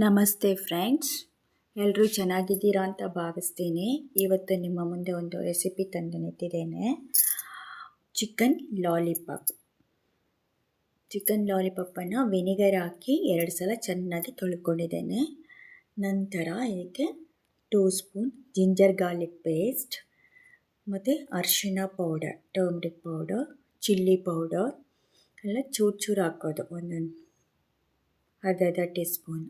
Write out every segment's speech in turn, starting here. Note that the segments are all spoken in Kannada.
ನಮಸ್ತೆ ಫ್ರೆಂಡ್ಸ್, ಎಲ್ಲರೂ ಚೆನ್ನಾಗಿದ್ದೀರಾ ಅಂತ ಭಾವಿಸ್ತೀನಿ. ಇವತ್ತು ನಿಮ್ಮ ಮುಂದೆ ಒಂದು ರೆಸಿಪಿ ತಂದು ನಿಂತಿದ್ದೇನೆ. ಚಿಕನ್ ಲಾಲಿಪಾಪನ್ನು ವಿನೆಗರ್ ಹಾಕಿ 2 ಸಲ ಚೆನ್ನಾಗಿ ತೊಳ್ಕೊಂಡಿದ್ದೇನೆ. ನಂತರ ಇದಕ್ಕೆ 2 ಸ್ಪೂನ್ ಜಿಂಜರ್ ಗಾರ್ಲಿಕ್ ಪೇಸ್ಟ್ ಮತ್ತು ಅರಿಶಿಣ powder, turmeric powder, chilli powder ಎಲ್ಲ ಚೂರು ಹಾಕೋದು, ಒಂದೊಂದು ಅರ್ಧ ಟೀ ಸ್ಪೂನ್.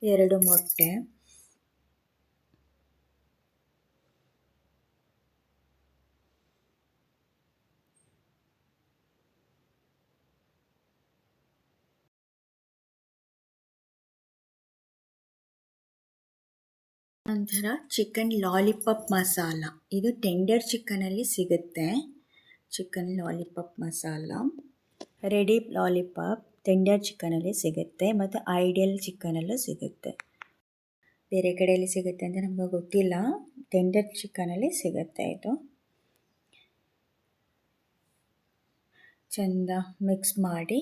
ಎರಡು ಮೊಟ್ಟೆ, ನಂತರ ಚಿಕನ್ ಲಾಲಿಪಾಪ್ ಮಸಾಲ. ಇದು ಟೆಂಡರ್ ಚಿಕನಲ್ಲಿ ಸಿಗುತ್ತೆ. Chicken lollipop masala, ready lollipop tender ಚಿಕನಲ್ಲಿ ಸಿಗುತ್ತೆ ಮತ್ತು ಐಡಿಯಲ್ ಚಿಕನಲ್ಲೂ ಸಿಗುತ್ತೆ. ಬೇರೆ ಕಡೆಯಲ್ಲಿ ಸಿಗುತ್ತೆ ಅಂತ ನಮಗೆ ಗೊತ್ತಿಲ್ಲ, ಟೆಂಡರ್ ಚಿಕನಲ್ಲಿ ಸಿಗುತ್ತೆ. ಇದು ಚೆಂದ ಮಿಕ್ಸ್ ಮಾಡಿ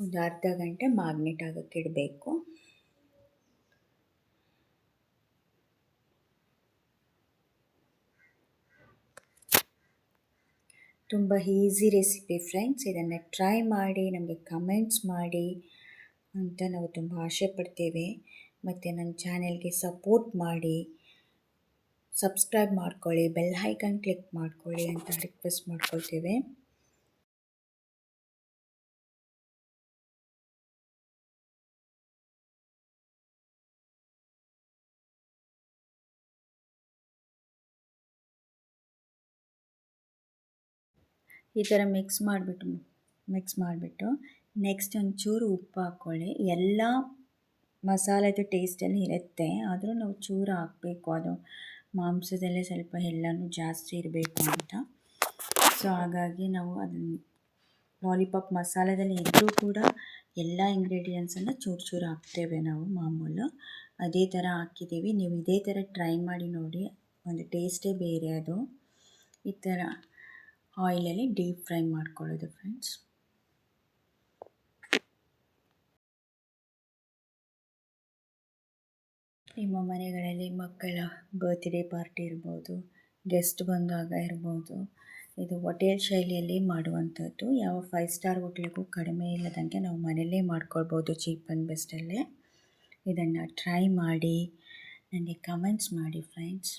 ಒಂದು ಅರ್ಧ ಗಂಟೆ ಮ್ಯಾಗ್ನೇಟ್ ಆಗೋಕ್ಕೆ ಇಡಬೇಕು. ತುಂಬ ಈಸಿ ರೆಸಿಪಿ ಫ್ರೆಂಡ್ಸ್, ಇದನ್ನು ಟ್ರೈ ಮಾಡಿ ನಮಗೆ ಕಮೆಂಟ್ಸ್ ಮಾಡಿ ಅಂತ ನಾವು ತುಂಬ ಆಸೆ ಪಡ್ತೇವೆ. ಮತ್ತು ನನ್ನ ಚಾನೆಲ್ಗೆ ಸಪೋರ್ಟ್ ಮಾಡಿ, ಸಬ್ಸ್ಕ್ರೈಬ್ ಮಾಡ್ಕೊಳ್ಳಿ, ಬೆಲ್ ಐಕಾನ್ ಕ್ಲಿಕ್ ಮಾಡ್ಕೊಳ್ಳಿ ಅಂತ ರಿಕ್ವೆಸ್ಟ್ ಮಾಡ್ಕೊಳ್ತೇವೆ. ಈ ಥರ ಮಿಕ್ಸ್ ಮಾಡಿಬಿಟ್ಟು ನೆಕ್ಸ್ಟ್ ಒಂಚೂರು ಉಪ್ಪು ಹಾಕ್ಕೊಳ್ಳಿ. ಎಲ್ಲ ಮಸಾಲೆದು ಟೇಸ್ಟಲ್ಲಿ ಇರುತ್ತೆ, ಆದರೂ ನಾವು ಚೂರು ಹಾಕಬೇಕು. ಅದು ಮಾಂಸದಲ್ಲೇ ಸ್ವಲ್ಪ ಎಲ್ಲನೂ ಜಾಸ್ತಿ ಇರಬೇಕು ಅಂತ. ಸೊ ಹಾಗಾಗಿ ನಾವು ಅದನ್ನು ಲಾಲಿಪಾಪ್ ಮಸಾಲೆದಲ್ಲಿ ಇದ್ದರೂ ಕೂಡ ಎಲ್ಲ ಇಂಗ್ರೀಡಿಯೆಂಟ್ಸನ್ನು ಚೂರು ಹಾಕ್ತೇವೆ ನಾವು ಮಾಮೂಲು. ಅದೇ ಥರ ಹಾಕಿದ್ದೀವಿ. ನೀವು ಇದೇ ಥರ ಟ್ರೈ ಮಾಡಿ ನೋಡಿ, ಒಂದು ಟೇಸ್ಟೇ ಬೇರೆ ಅದು. ಈ ಥರ ಆಯಿಲಲ್ಲಿ ಡೀಪ್ ಫ್ರೈ ಮಾಡ್ಕೊಳ್ಳೋದು ಫ್ರೆಂಡ್ಸ್. ನಿಮ್ಮ ಮನೆಗಳಲ್ಲಿ ಮಕ್ಕಳ ಬರ್ತ್ಡೇ ಪಾರ್ಟಿ ಇರ್ಬೋದು, ಗೆಸ್ಟ್ ಬಂದಾಗ ಇರ್ಬೋದು, ಇದು ಹೋಟೆಲ್ ಶೈಲಿಯಲ್ಲಿ ಮಾಡುವಂಥದ್ದು. ಯಾವ 5 ಸ್ಟಾರ್ ಹೋಟ್ಲಿಗೂ ಕಡಿಮೆ ಇಲ್ಲದಂಗೆ ನಾವು ಮನೆಯಲ್ಲೇ ಮಾಡ್ಕೊಳ್ಬೋದು, ಚೀಪ್ ಆ್ಯಂಡ್ ಬೆಸ್ಟಲ್ಲೇ. ಇದನ್ನು ಟ್ರೈ ಮಾಡಿ ನನಗೆ ಕಮೆಂಟ್ಸ್ ಮಾಡಿ ಫ್ರೆಂಡ್ಸ್.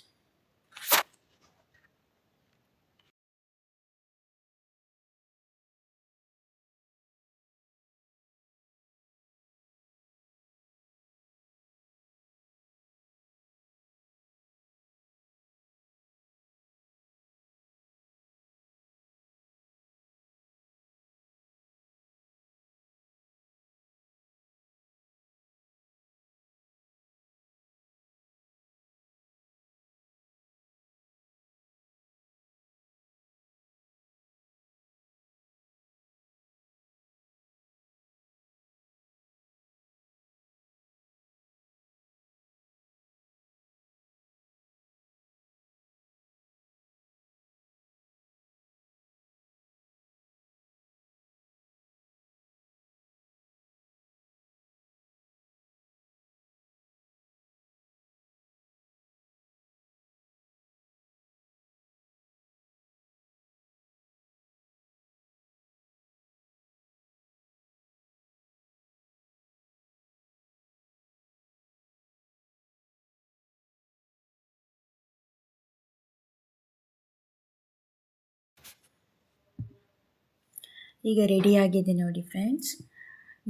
ಈಗ ರೆಡಿಯಾಗಿದೆ ನೋಡಿ ಫ್ರೆಂಡ್ಸ್.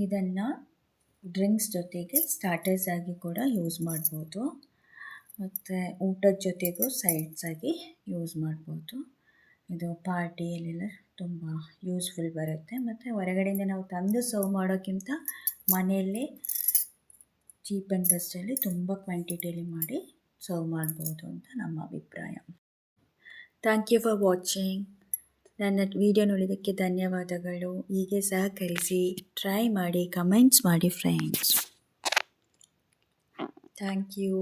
ಇದನ್ನು ಡ್ರಿಂಕ್ಸ್ ಜೊತೆಗೆ ಸ್ಟಾರ್ಟರ್ಸ್ ಆಗಿ ಕೂಡ ಯೂಸ್ ಮಾಡ್ಬೋದು, ಮತ್ತು ಊಟದ ಜೊತೆಗೂ ಸೈಡ್ಸ್ ಆಗಿ ಯೂಸ್ ಮಾಡ್ಬೋದು. ಇದು ಪಾರ್ಟಿಯಲ್ಲೆಲ್ಲ ತುಂಬ ಯೂಸ್ಫುಲ್ ಬರುತ್ತೆ. ಮತ್ತು ಹೊರಗಡೆಯಿಂದ ನಾವು ತಂದು ಸರ್ವ್ ಮಾಡೋಕ್ಕಿಂತ ಮನೆಯಲ್ಲೇ ಚೀಪ್ ಆ್ಯಂಡ್ ಬೆಸ್ಟಲ್ಲಿ ತುಂಬ ಕ್ವಾಂಟಿಟಿಯಲ್ಲಿ ಮಾಡಿ ಸರ್ವ್ ಮಾಡ್ಬೋದು ಅಂತ ನಮ್ಮ ಅಭಿಪ್ರಾಯ. Thank you for watching. ನನ್ನ ವಿಡಿಯೋ ನೋಡಿದ್ದಕ್ಕೆ ಧನ್ಯವಾದಗಳು. ಹೀಗೆ ಸಹಕರಿಸಿ, ಟ್ರೈ ಮಾಡಿ, ಕಮೆಂಟ್ಸ್ ಮಾಡಿ ಫ್ರೆಂಡ್ಸ್. Thank you.